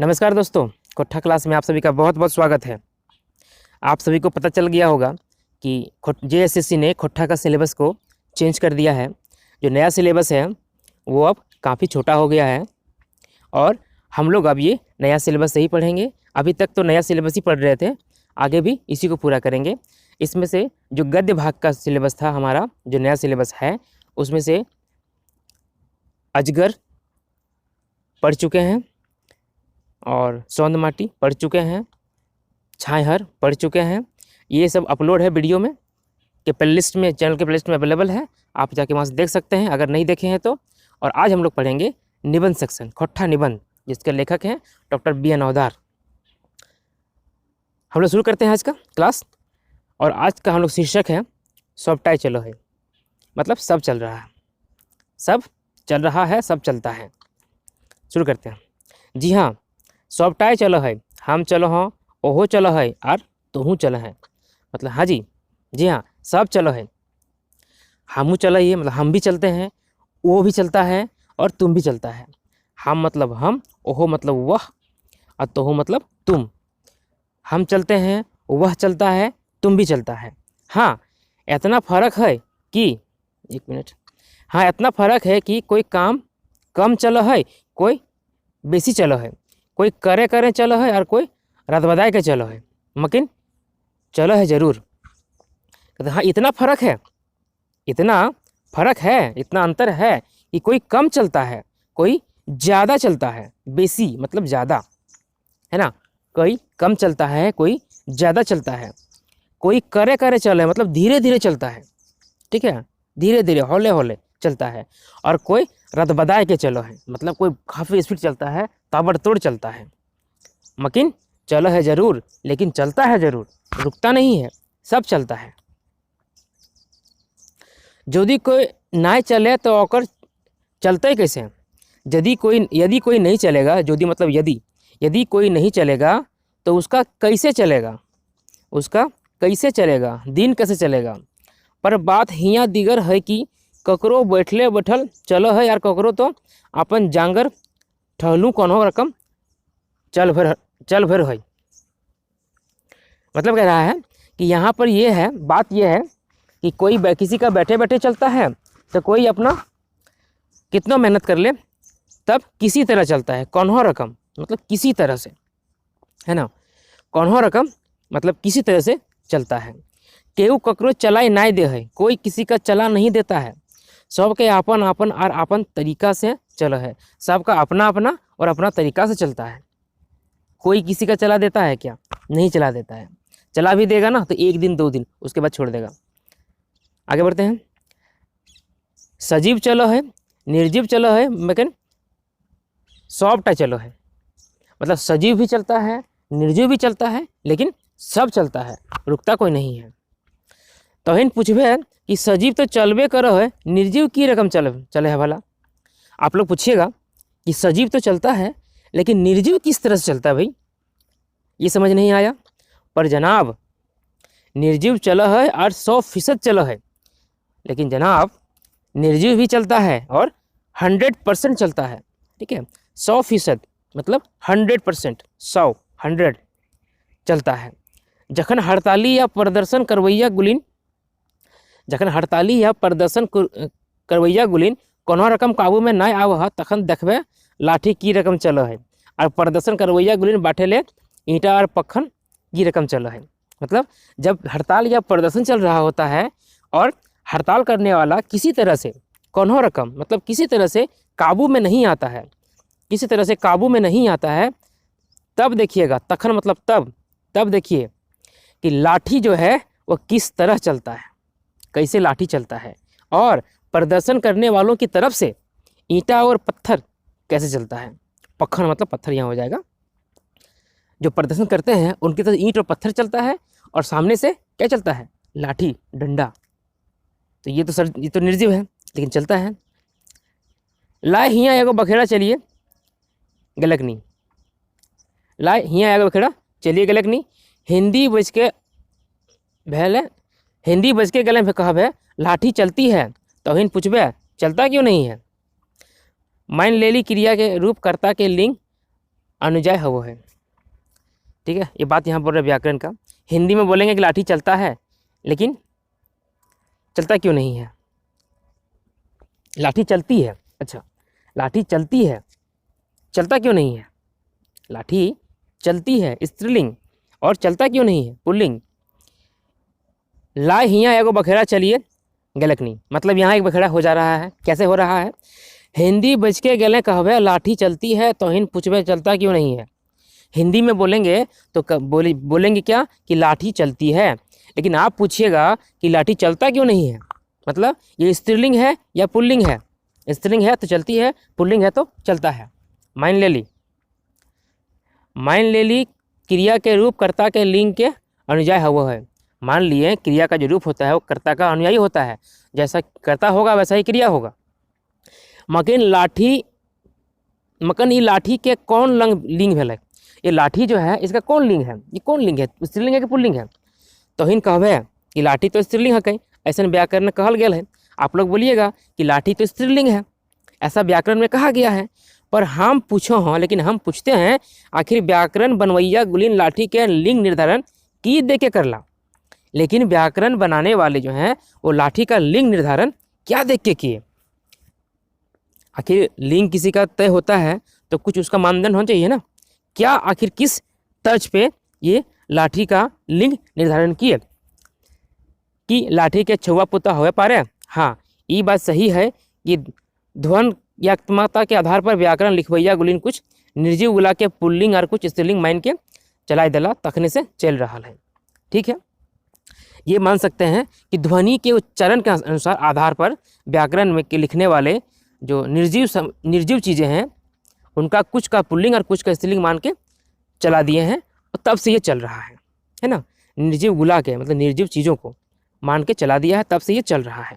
नमस्कार दोस्तों, कोठा क्लास में आप सभी का बहुत बहुत स्वागत है। आप सभी को पता चल गया होगा कि जेएसएससी ने कोठा का सिलेबस को चेंज कर दिया है। जो नया सिलेबस है वो अब काफ़ी छोटा हो गया है और हम लोग अब ये नया सिलेबस ही पढ़ेंगे। अभी तक तो नया सिलेबस ही पढ़ रहे थे, आगे भी इसी को पूरा करेंगे। इसमें से जो गद्य भाग का सिलेबस था हमारा, जो नया सिलेबस है, उसमें से अजगर पढ़ चुके हैं और सौंद माटी पढ़ चुके हैं, छायहर पढ़ चुके हैं। ये सब अपलोड है वीडियो में कि प्लेलिस्ट में, चैनल के प्लेलिस्ट में अवेलेबल है, आप जाके वहाँ से देख सकते हैं अगर नहीं देखे हैं तो। और आज हम लोग पढ़ेंगे निबंध सेक्शन, कोठा निबंध, जिसके लेखक हैं डॉक्टर बी नौदार। हम लोग शुरू करते हैं आज का क्लास। और आज का हम लोग शीर्षक है सबटाई चलो है, मतलब सब चल रहा है, सब चल रहा है, सब चलता है। शुरू करते हैं। जी हाँ, सबटाई चलो है, हम चलो हाँ, ओहो चलो है और तुहू चलो है। मतलब हाँ जी हाँ, सब चलो है, हमू चलो ये मतलब हम भी चलते हैं, वो भी चलता है और तुम भी चलता है। हम मतलब हम, ओहो मतलब वह और तुहू मतलब तुम। हम चलते हैं, वह चलता है, तुम भी चलता है। हाँ, इतना फ़र्क है कि एक मिनट, हाँ इतना फ़र्क है कि कोई काम कम चलो है, कोई बेसी चलो है, कोई करे करे चलो है और कोई रात बदाय के चलो है, मकिन चलो है ज़रूर। कहते हाँ इतना फ़र्क है, इतना फ़र्क है, इतना अंतर है कि कोई कम चलता है, कोई ज़्यादा चलता है। बेसी मतलब ज़्यादा, है ना। कोई कम चलता है, कोई ज़्यादा चलता है। कोई करे करे चले मतलब धीरे धीरे चलता है, ठीक है, धीरे धीरे हौले हौले चलता है। और कोई रद बदाय के चलो है, मतलब कोई काफ़ी स्पीड चलता है, ताबड़तोड़ चलता है। मकिन चलो है ज़रूर, लेकिन चलता है ज़रूर, रुकता नहीं है, सब चलता है। यदि कोई ना चले तो ओकर चलते कैसे। यदि कोई नहीं चलेगा, यदि मतलब यदि कोई नहीं चलेगा तो उसका कैसे चलेगा, उसका कैसे चलेगा, दिन कैसे चलेगा। पर बात हियाँ दिगर है कि ककरो बैठले बैठल चलो है यार, ककरो तो अपन जांगर ठहलू कोनो रकम चल भर है। मतलब कह रहा है कि यहाँ पर ये है, बात ये है कि कोई किसी का बैठे बैठे चलता है तो कोई अपना कितना मेहनत कर ले तब किसी तरह चलता है, कौनो रकम मतलब किसी तरह से, है ना। कौनो रकम मतलब किसी तरह से चलता है। केहू ककरो चलाई ना दे है, कोई किसी का चला नहीं देता है। सबके आपन आपन और आपन तरीका से चलो है, सबका अपना अपना और अपना तरीका से चलता है। कोई किसी का चला देता है क्या? नहीं चला देता है। चला भी देगा ना तो एक दिन दो दिन, उसके बाद छोड़ देगा। आगे बढ़ते हैं। सजीव चलो है, निर्जीव चलो है, लेकिन सबटा चलो है। मतलब सजीव भी चलता है, निर्जीव भी चलता है, लेकिन सब चलता है, रुकता कोई नहीं है। तो हिन पूछबे कि सजीव तो चलबे करो है, निर्जीव की रकम चले है भला। आप लोग पूछिएगा कि सजीव तो चलता है लेकिन निर्जीव किस तरह से चलता है भाई, ये समझ नहीं आया। पर जनाब निर्जीव चलो है और 100% चलो है, लेकिन जनाब निर्जीव भी चलता है और 100% चलता है, ठीक है। 100% मतलब 100%, 100 चलता है। जखन हड़ताली या प्रदर्शन करवैया गुलिन कोनो रकम काबू में ना आव तखन देखबे लाठी की रकम चलो है, और प्रदर्शन करवैया गुलिन बाटेले ईंटा और पखन की रकम चलो है। मतलब जब हड़ताल या प्रदर्शन चल रहा होता है और हड़ताल करने वाला किसी तरह से कोनो रकम मतलब किसी तरह से काबू में नहीं आता है, किसी तरह से काबू में नहीं आता है, तब देखिएगा, तखन मतलब तब देखिए कि लाठी जो है वो किस तरह चलता है, कैसे लाठी चलता है, और प्रदर्शन करने वालों की तरफ से ईंटा और पत्थर कैसे चलता है। पखन मतलब पत्थर यहाँ हो जाएगा। जो प्रदर्शन करते हैं उनकी तरफ ईंट और पत्थर चलता है और सामने से क्या चलता है, लाठी डंडा। तो ये तो निर्जीव है लेकिन चलता है। लाए हियाँ एगो बखेड़ा चलिए गलकनी, लाए हियाँ एगो बखेड़ा चलिए गलकनी। हिंदी बज के गले में कहबे लाठी चलती है, तो हिन पूछबे चलता क्यों नहीं है। मान लेली क्रिया के रूप कर्ता के लिंग अनुजाय है वो है। ठीक है, ये बात यहाँ बोल रहे व्याकरण का। हिंदी में बोलेंगे कि लाठी चलता है, लेकिन चलता क्यों नहीं है? लाठी चलती है, अच्छा लाठी चलती है, चलता क्यों नहीं है? लाठी चलती है स्त्रीलिंग, और चलता क्यों नहीं है पुल्लिंग। ला हिया एगो बखेड़ा चलिए गलकनी, मतलब यहाँ एक बखेड़ा हो जा रहा है। कैसे हो रहा है? हिंदी बज के गले कहवे लाठी चलती है, तो हिन पूछवे चलता क्यों नहीं है। हिंदी में बोलेंगे तो बोलेंगे क्या कि लाठी चलती है, लेकिन आप पूछिएगा कि लाठी चलता क्यों नहीं है, मतलब ये स्त्रीलिंग है या पुल्लिंग है। स्त्रीलिंग है तो चलती है, पुल्लिंग है तो चलता है। मान ले ली क्रिया के रूप कर्ता के लिंग के अनुयायी हुआ है। मान लिए क्रिया का जो रूप होता है वो कर्ता का अनुयायी होता है, जैसा कर्ता होगा वैसा ही क्रिया होगा। मकिन ये लाठी के कौन लिंग भेल? ये लाठी जो है इसका कौन लिंग है? ये कौन लिंग है? स्त्रीलिंग है कि पुल्लिंग है? तो हिन कहवे कि लाठी तो स्त्रीलिंग है, कहीं ऐसा व्याकरण में कहल गया है। आप लोग बोलिएगा कि लाठी तो स्त्रीलिंग है, ऐसा व्याकरण में कहा गया है। पर हम पूछो हाँ, लेकिन हम पूछते हैं आखिर व्याकरण बनवैया गुलीन लाठी के लिंग निर्धारण की दे के करला, लेकिन व्याकरण बनाने वाले जो हैं वो लाठी का लिंग निर्धारण क्या देख के किए? आखिर लिंग किसी का तय होता है तो कुछ उसका मानदंड होना चाहिए ना। क्या आखिर किस तर्ज पे ये लाठी का लिंग निर्धारण किए कि लाठी के छुआ पुता हुए पारे? हाँ, ये बात सही है कि ध्वन यात्मकता के आधार पर व्याकरण लिखवैया गुलीन कुछ निर्जीव गुला के पुल्लिंग और कुछ स्त्रीलिंग मान के चलाए दला तखने से चल रहा है। ठीक है, ये मान सकते हैं कि ध्वनि के उच्चारण के अनुसार आधार पर व्याकरण में के लिखने वाले जो निर्जीव चीज़ें हैं उनका कुछ का पुल्लिंग और कुछ का स्त्रीलिंग मान के चला दिए हैं, और तब से ये चल रहा है ना। निर्जीव गुला के मतलब निर्जीव चीज़ों को मान के चला दिया है, तब से ये चल रहा है।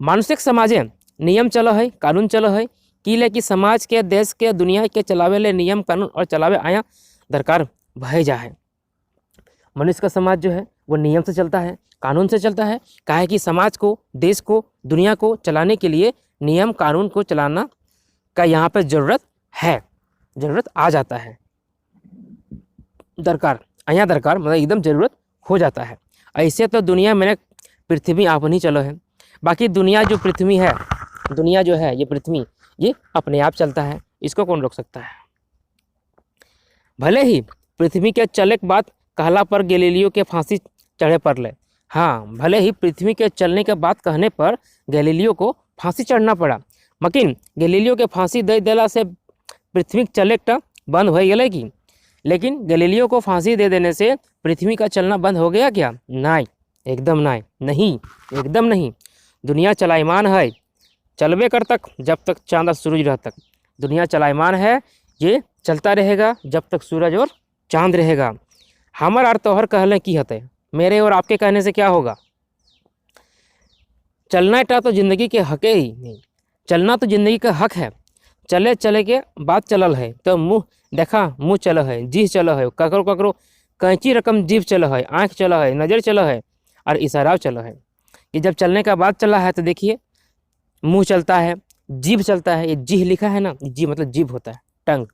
मानसिक समाजे नियम चलो है, कानून चलो है, कि समाज के, देश के, दुनिया के चलावे ले नियम कानून और चलावे आया दरकार भय जा है। मनुष्य का समाज जो है वो नियम से चलता है, कानून से चलता है। काहे कि समाज को, देश को, दुनिया को चलाने के लिए नियम कानून को चलाना का यहाँ पर ज़रूरत है, ज़रूरत आ जाता है। दरकार आया दरकार मतलब एकदम ज़रूरत हो जाता है। ऐसे तो दुनिया में पृथ्वी आप नहीं चलो है। बाकी दुनिया जो पृथ्वी है, दुनिया जो है ये पृथ्वी ये अपने आप चलता है, इसको कौन रोक सकता है। भले ही पृथ्वी के चले के बाद कहला पर गैलीलियो के फांसी चढ़े पर ले। हाँ, भले ही पृथ्वी के चलने के बाद कहने पर गैलीलियो को फांसी चढ़ना पड़ा, मकिन गैलीलियो के फांसी दे देला से पृथ्वी चले बंद हो गए कि? लेकिन गैलीलियो को फांसी दे देने से पृथ्वी का चलना बंद हो गया क्या? नहीं, एकदम नहीं, एकदम नहीं। दुनिया चलायमान है, चलबे कर तक जब तक चांद और सूरज रह तक। दुनिया चलायमान है, ये चलता रहेगा जब तक सूरज और चांद रहेगा। हमर और तोहर कहले की हते, मेरे और आपके कहने से क्या होगा? चलना टा तो जिंदगी के हक ही नहीं, चलना तो जिंदगी का हक है। चले चले के बात चलल है तो मुँह देखा मुँह चल है, जीभ चल है, ककरो ककरो कैंची रकम जीभ चल है, आँख चल है, नज़र चल है और इशारा चल है। कि जब चलने का बात चला है तो देखिए मुँह चलता है, जीभ चलता है। ये जीभ लिखा है ना, जीभ मतलब जीभ होता है, टंग,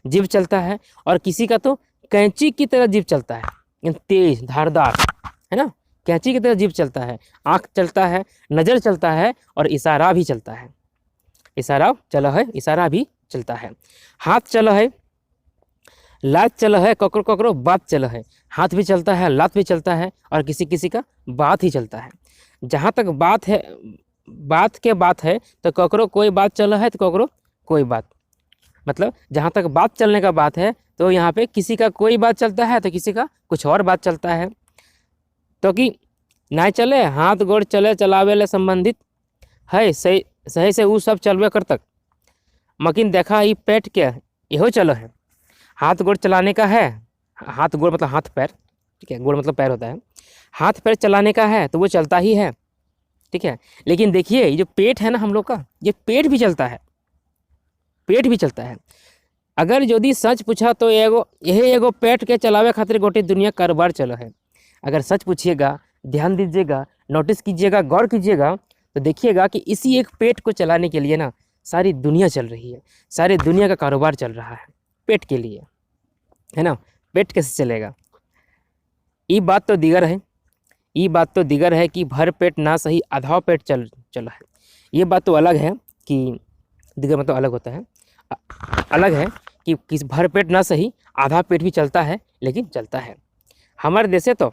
जीभ चलता है। और किसी का तो कैंची की तरह जीभ चलता है, तेज धारदार, है ना, कैंची की तरह जीभ चलता है। आँख चलता है, नज़र चलता है और इशारा भी चलता है। इशारा चला है, इशारा भी चलता है। हाथ चला है, लात चला है, ककरो ककरो बात चला है। हाथ भी चलता है, लात भी चलता है और किसी किसी का बात ही चलता है। जहाँ तक बात है, बात है तो ककरो कोई बात चला है तो ककरो कोई बात, मतलब जहाँ तक बात चलने का बात है तो यहाँ पे किसी का कोई बात चलता है तो किसी का कुछ और बात चलता है। तो कि ना चले हाथ गोड़ चले चलावे ले संबंधित है, सही से वो सब चलवे कर तक। मकिन देखा ये पेट के इहो चलो है, हाथ गोड़ चलाने का है, हाथ गोड़ मतलब हाथ पैर, ठीक है, गोड़ मतलब पैर होता है। हाथ पैर चलाने का है तो वो चलता ही है, ठीक है। लेकिन देखिए ये जो पेट है ना हम लोग का, ये पेट भी चलता है, पेट भी चलता है। अगर यदि सच पूछा तो यही एगो पेट के चलावे खातिर गोटी दुनिया कारोबार चलो है। अगर सच पूछिएगा, ध्यान दीजिएगा, नोटिस कीजिएगा, गौर कीजिएगा तो देखिएगा कि इसी एक पेट को चलाने के लिए ना सारी दुनिया चल रही है, सारी दुनिया का कारोबार चल रहा है पेट के लिए, है ना। पेट कैसे चलेगा? ये बात तो दिगर है, ये बात तो दिगर है कि भर पेट ना सही आधा पेट चला है। ये बात तो अलग है कि दिगर मतलब अलग होता है, अलग है कि किस भर पेट ना सही आधा पेट भी चलता है, लेकिन चलता है। हमारे देश से तो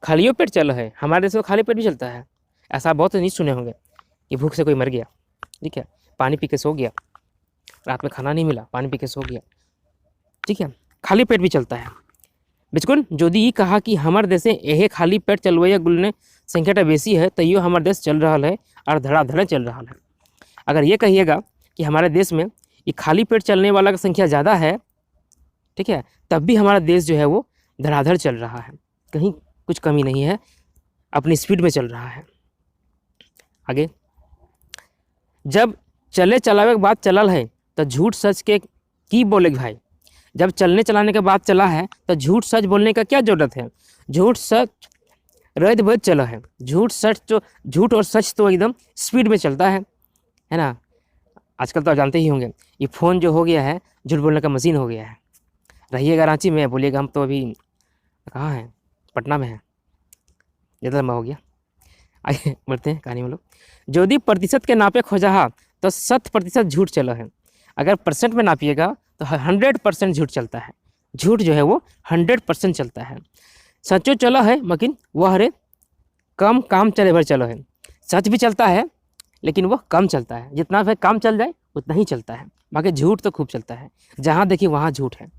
खालियों पेट चल है, हमारे देश में खाली पेट भी चलता है। ऐसा बहुत नहीं सुने होंगे कि भूख से कोई मर गया, ठीक है, पानी पी के सो गया, रात में खाना नहीं मिला, पानी पी के सो गया, ठीक है, खाली पेट भी चलता है। बिल्कुल यदि ये कहा कि हमारे देश यह खाली पेट चलवैया गुलने संख्या बेसी है तो हमारे देश चल रहा है और धड़ाधड़ चल रहा है। अगर ये कहिएगा कि हमारे देश में ये खाली पेट चलने वाला की संख्या ज़्यादा है, ठीक है, तब भी हमारा देश जो है वो धड़ाधड़ चल रहा है, कहीं कुछ कमी नहीं है, अपनी स्पीड में चल रहा है। आगे, जब चले चलावे के बाद चलल है तो झूठ सच के की बोले भाई। जब चलने चलाने के बाद चला है तो झूठ सच बोलने का क्या ज़रूरत है? झूठ सच रैत बज चला है, झूठ और सच तो एकदम स्पीड में चलता है ना। आजकल तो आप जानते ही होंगे ये फ़ोन जो हो गया है झूठ बोलने का मशीन हो गया है। रहिएगा रांची में, बोलिएगा हम तो अभी कहाँ हैं, पटना में है, ज़्यादा लंबा हो गया। आइए बढ़ते हैं कहानी में लोग। यदि प्रतिशत के नापे खोजा तो 100% झूठ चला है। अगर परसेंट में नापिएगा तो 100% झूठ चलता है। झूठ जो है वो 100% चलता है। सचो चला है मकिन वह हरे कम काम चले भर चलो है। सच भी चलता है लेकिन वह कम चलता है, जितना फिर काम चल जाए उतना ही चलता है, बाकी झूठ तो खूब चलता है, जहाँ देखिए वहाँ झूठ है।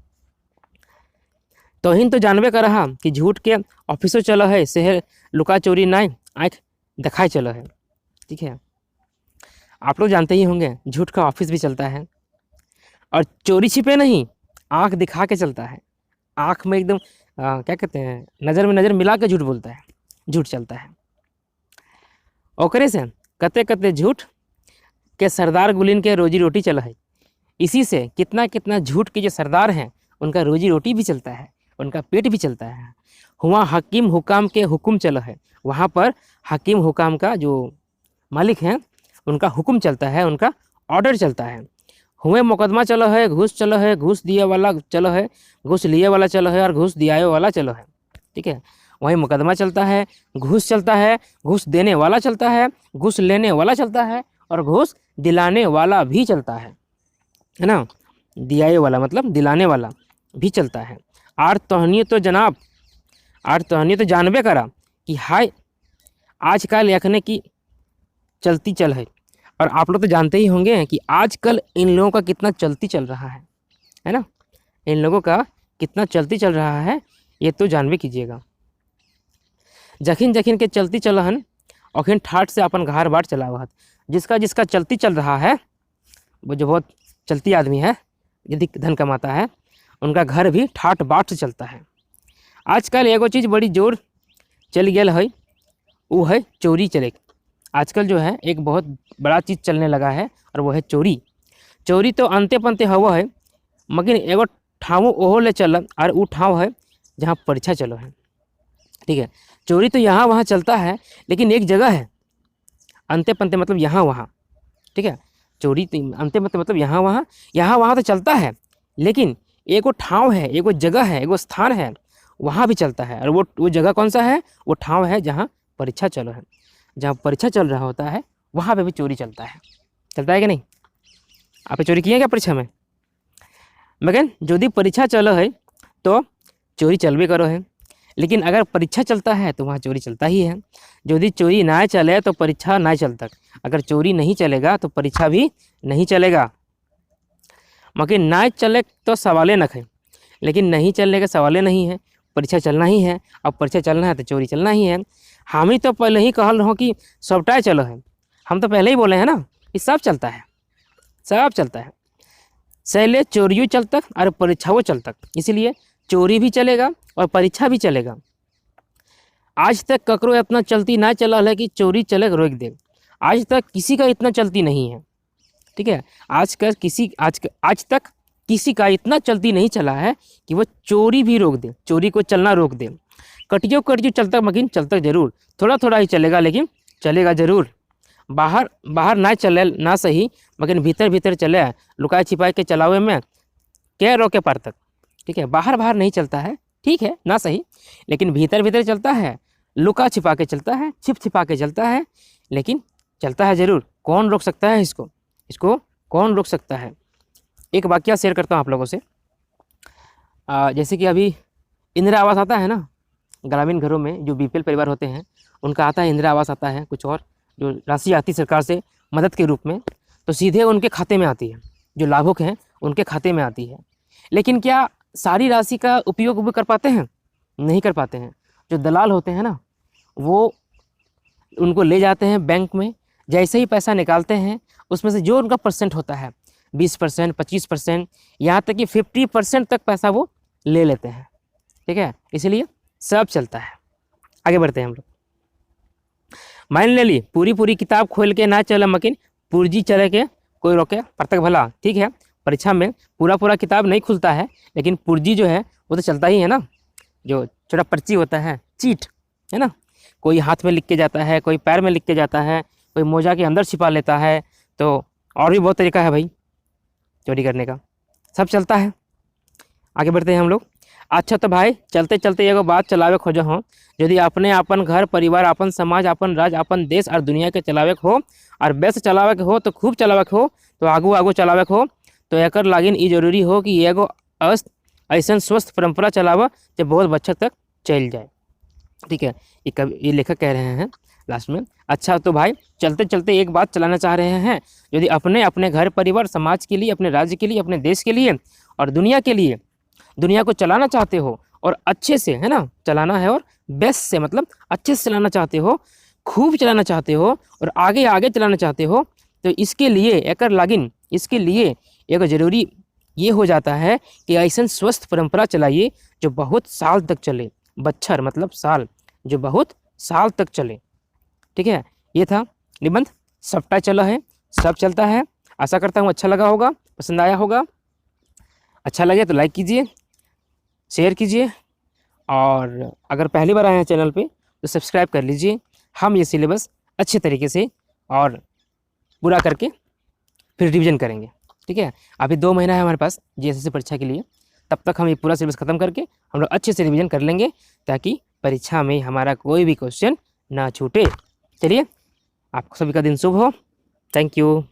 तोहिन तो जानबे कर रहा कि झूठ के ऑफिसों चलो है, शहर लुका चोरी नाय आँख दिखाए चलो है, ठीक है। आप लोग जानते ही होंगे झूठ का ऑफिस भी चलता है, और चोरी छिपे नहीं, आँख दिखा के चलता है। आँख में एकदम क्या कहते हैं, नज़र में नज़र मिला के झूठ बोलता है, झूठ चलता है। ओकरे से कते कते झूठ के सरदार गुलिन के रोजी रोटी चला है। इसी से कितना कितना झूठ के जो सरदार हैं उनका रोजी रोटी भी चलता है, उनका पेट भी चलता है। हुआ हकीम हुकाम के हुक्म चला है, वहाँ पर हकीम हुकाम का जो मालिक हैं उनका हुक्म चलता है, उनका ऑर्डर चलता है। हुए मुकदमा चलो है, घूस चलो है, घूस दिए वाला चलो है, घूस लिए वाला चलो है, और घूस दियाए वाला चलो है, ठीक है। वहीं मुकदमा चलता है, घूस चलता है, घूस देने वाला चलता है, घूस लेने वाला चलता है, और घूस दिलाने वाला भी चलता है ना। दियाए वाला मतलब दिलाने वाला भी चलता है। आर तोहनी तो जनाब, आर तोहनी तो जानबे करा कि हाय आजकल यखने की चलती चल है। और आप लोग तो जानते ही होंगे कि आजकल इन लोगों का कितना चलती चल रहा है ना। इन लोगों का कितना चलती चल रहा है ये तो जानबे कीजिएगा। जखिन जखिन के चलती चलहन औखिन ठाट से अपन घार बाट चलावत। जिसका जिसका चलती चल रहा है, वो जो बहुत चलती आदमी है, यदि धन कमाता है, उनका घर भी ठाट बाट से चलता है। आजकल एगो चीज़ बड़ी जोर चल गया है, वो है चोरी चले। आजकल जो है एक बहुत बड़ा चीज़ चलने लगा है और वो है चोरी। चोरी तो अंते पंते हवा है, मगर एगो ठाव ओहो ले चल, और वो ठाव है जहाँ परीक्षा चलो है, ठीक है। चोरी तो यहाँ वहाँ चलता है, लेकिन एक जगह है अंते पंते मतलब यहाँ वहाँ, ठीक है। चोरी तो अंते पंते मतलब यहाँ वहाँ तो चलता है, लेकिन एगो ठाव है, एगो जगह है, एगो स्थान है, वहाँ भी चलता है। और वो जगह कौन सा है? वो ठाव है जहाँ परीक्षा चलो है। जहाँ परीक्षा चल रहा होता है वहाँ पे भी चोरी चलता है। चलता है कि नहीं? आप चोरी किए क्या परीक्षा में? मगर यदि परीक्षा चलो है तो चोरी चलबे करो है, लेकिन अगर परीक्षा चलता है तो वहाँ चोरी चलता ही है। यदि चोरी ना चले तो परीक्षा ना चलता, अगर चोरी नहीं चलेगा तो परीक्षा भी नहीं चलेगा। मगर ना चले तो सवाले न है, लेकिन नहीं चलने का सवाले नहीं है, परीक्षा चलना ही है। अब परीक्षा चलना है तो चोरी चलना ही है। हम ही तो पहले ही कहल रहो कि सबटाई चलो है, हम तो पहले ही बोले हैं ना कि सब चलता है, सब चलता है। सैले चोरियों चल तक और परीक्षाओं चल तक, इसलिए चोरी भी चलेगा और परीक्षा भी चलेगा। आज तक ककरो इतना चलती ना चला है कि चोरी चले रोक दे। आज तक किसी का इतना चलती नहीं है, ठीक है। आज तक किसी का इतना चलती नहीं चला है कि वो चोरी भी रोक दे, चोरी को चलना रोक दे। कटियो चलता, मगर चलता जरूर, थोड़ा थोड़ा ही चलेगा लेकिन चलेगा ज़रूर। बाहर बाहर ना चले ना सही, मगर भीतर भीतर चले, लुकाए छिपाए के चलावे में क्या रोके पार तक। ठीक है, बाहर बाहर नहीं चलता है, ठीक है ना सही, लेकिन भीतर भीतर चलता है, लुका छिपा के चलता है, छिप छिपा के चलता है, लेकिन चलता है ज़रूर। कौन रोक सकता है इसको, इसको कौन रोक सकता है। एक वाकया शेयर करता हूँ आप लोगों से। जैसे कि अभी इंदिरा आवास आता है ना, ग्रामीण घरों में जो बीपीएल परिवार होते हैं उनका आता है, इंदिरा आवास आता है, कुछ और जो राशि आती है सरकार से मदद के रूप में, तो सीधे उनके खाते में आती है, जो लाभुक हैं उनके खाते में आती है। लेकिन क्या सारी राशि का उपयोग भी कर पाते हैं? नहीं कर पाते हैं। जो दलाल होते हैं ना, वो उनको ले जाते हैं बैंक में, जैसे ही पैसा निकालते हैं उसमें से जो उनका परसेंट होता है 20%, 25%, यहाँ तक कि 50% तक पैसा वो ले लेते हैं। ठीक है, इसलिए सब चलता है। आगे बढ़ते हैं हम लोग। मान ले ली पूरी पूरी किताब खोल के ना चले मकिन, पूर्जी चले के कोई रोके परतक भला। ठीक है, परीक्षा में पूरा पूरा किताब नहीं खुलता है, लेकिन पूर्जी जो है वो तो चलता ही है ना। जो छोटा पर्ची होता है, चीट है ना, कोई हाथ में लिख के जाता है, कोई पैर में लिख के जाता है, कोई मोजा के अंदर छिपा लेता है, तो और भी बहुत तरीका है भाई चोरी करने का, सब चलता है। आगे बढ़ते हैं हम लोग। अच्छा तो भाई चलते चलते एगो बात चलावे खोजो हो, यदि अपने अपन घर परिवार, अपन समाज, अपन राज्य, अपन देश और दुनिया के चलावे के हो और बेस्ट चलावे के हो, तो खूब चलावे के हो, तो आगू आगू चलावे के हो, तो एकर लागिन ई जरूरी हो कि एगो ऐसा स्वस्थ परंपरा चलावा जो बहुत बच्चा तक चल जाए। ठीक है, ये लेखक कह रहे हैं लास्ट में। अच्छा तो भाई चलते चलते एक बात चलाना चाह रहे हैं, यदि अपने अपने घर परिवार समाज के लिए, अपने राज्य के लिए, अपने देश के लिए और दुनिया के लिए, दुनिया को चलाना चाहते हो और अच्छे से, है ना, चलाना है और बेस्ट से मतलब अच्छे से चलाना चाहते हो, खूब चलाना चाहते हो और आगे आगे चलाना चाहते हो, तो इसके लिए एकर लागिन, इसके लिए एक ज़रूरी ये हो जाता है कि ऐसा स्वस्थ परंपरा चलाइए जो बहुत साल तक चले। बच्छर मतलब साल, जो बहुत साल तक चले। ठीक है, ये था निबंध। सबटा चला है, सब चलता है। आशा करता हूँ अच्छा लगा होगा, पसंद आया होगा। अच्छा लगे तो लाइक कीजिए, शेयर कीजिए, और अगर पहली बार आए हैं चैनल पे तो सब्सक्राइब कर लीजिए। हम ये सिलेबस अच्छे तरीके से और पूरा करके फिर रिवीजन करेंगे। ठीक है, अभी 2 महीना है हमारे पास जीएसएससी परीक्षा के लिए, तब तक हम ये पूरा सिलेबस ख़त्म करके हम लोग अच्छे से रिवीजन कर लेंगे, ताकि परीक्षा में हमारा कोई भी क्वेश्चन ना छूटे। चलिए, आप सभी का दिन शुभ हो। Thank you.